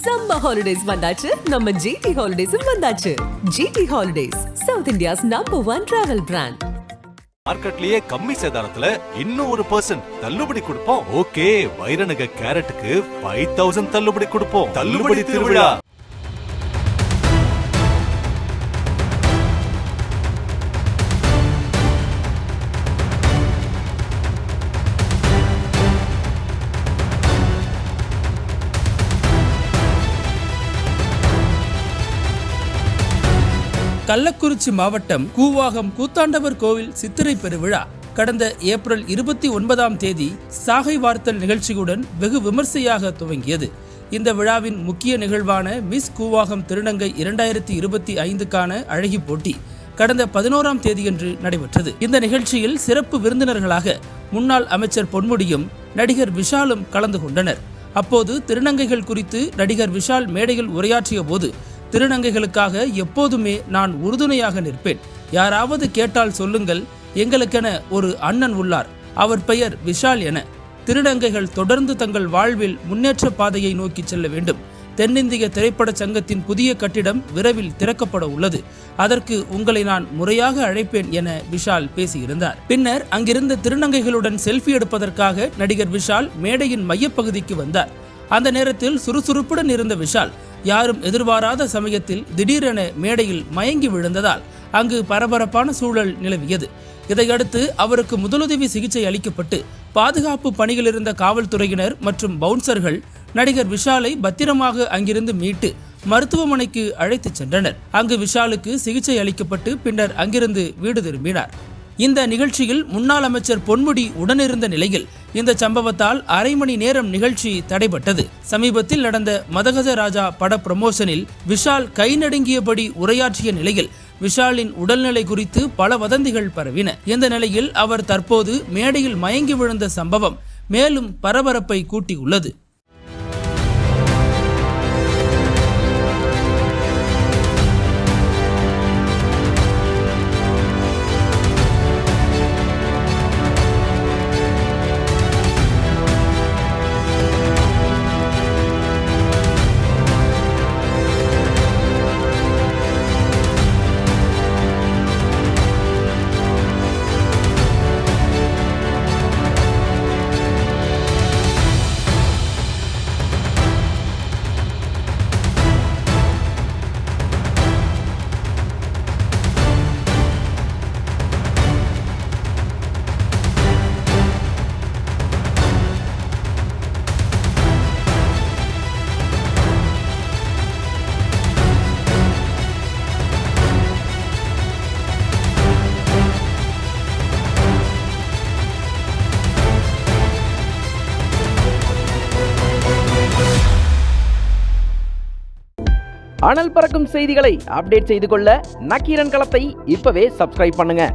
Summer holidays வந்தாச்சு, நம்ம GT Holidays வந்தாச்சு. GT Holidays, South India's #1 travel brand. மார்க்கெட்லயே கம்மி சேதாரத்துல இன்னும் 1% தள்ளுபடி கொடுப்போம். ஓகே, வைரநக கேரட்டுக்கு 5000 தள்ளுபடி கொடுப்போம். தள்ளுபடி திருவிழா. கள்ளக்குறிச்சி மாவட்டம் கூவாகம் கூத்தாண்டவர் கோவில் சித்திரை பெருவிழா கடந்த ஏப்ரல் 29ஆம் தேதி சாகை வார்த்தல் நிகழ்ச்சியுடன் வெகு விமர்சையாக துவங்கியது. இந்த விழாவின் முக்கிய நிகழ்வான மிஸ் கூவாகம் திருநங்கை 2025க்கான அழகி போட்டி கடந்த 11ஆம் தேதியன்று நடைபெற்றது. இந்த நிகழ்ச்சியில் சிறப்பு விருந்தினர்களாக முன்னாள் அமைச்சர் பொன்முடியும் நடிகர் விஷாலும் கலந்து கொண்டனர். அப்போது திருநங்கைகள் குறித்து நடிகர் விஷால் மேடையில் உரையாற்றிய போது, திருநங்கைகளுக்காக எப்போதுமே நான் உறுதுணையாக நிற்பேன். யாராவது கேட்டால் சொல்லுங்கள், எங்களுக்கென ஒரு அண்ணன் உள்ளார், அவர் பெயர் விஷால் என. திருநங்கைகள் தொடர்ந்து தங்கள் வாழ்வில் முன்னேற்ற பாதையை நோக்கி செல்ல வேண்டும். தென்னிந்திய திரைப்பட சங்கத்தின் புதிய கட்டிடம் விரைவில் திறக்கப்பட உள்ளது. அதற்கு உங்களை நான் முறையாக அழைப்பேன் என விஷால் பேசியிருந்தார். பின்னர் அங்கிருந்த திருநங்கைகளுடன் செல்ஃபி எடுப்பதற்காக நடிகர் விஷால் மேடையின் மையப்பகுதிக்கு வந்தார். அந்த நேரத்தில் சுறுசுறுப்புடன் இருந்த விஷால் யாரும் எதிர்பாராத சமயத்தில் திடீரென மேடையில் மயங்கி விழுந்ததால் அங்கு பரபரப்பான சூழல் நிலவியது. இதையடுத்து அவருக்கு முதலுதவி சிகிச்சை அளிக்கப்பட்டு பாதுகாப்பு பணியில் இருந்த காவல்துறையினர் மற்றும் பவுன்சர்கள் நடிகர் விஷாலை பத்திரமாக அங்கிருந்து மீட்டு மருத்துவமனைக்கு அழைத்துச் சென்றனர். அங்கு விஷாலுக்கு சிகிச்சை அளிக்கப்பட்டு பின்னர் அங்கிருந்து வீடு திரும்பினார். இந்த நிகழ்ச்சியில் முன்னாள் அமைச்சர் பொன்முடி உடனிருந்த நிலையில் இந்த சம்பவத்தால் அரை மணி நேரம் நிகழ்ச்சி தடைபட்டது. சமீபத்தில் நடந்த மதகஜ ராஜா பட ப்ரமோஷனில் விஷால் கை நடுங்கியபடி உரையாற்றிய நிலையில் விஷாலின் உடல்நிலை குறித்து பல வதந்திகள் பரவின. இந்த நிலையில் அவர் தற்போது மேடையில் மயங்கி விழுந்த சம்பவம் மேலும் பரபரப்பை கூட்டியுள்ளது. அனல் பறக்கும் செய்திகளை அப்டேட் செய்து கொள்ள நக்கீரன் களத்தை இப்பவே சப்ஸ்கிரைப் பண்ணுங்க.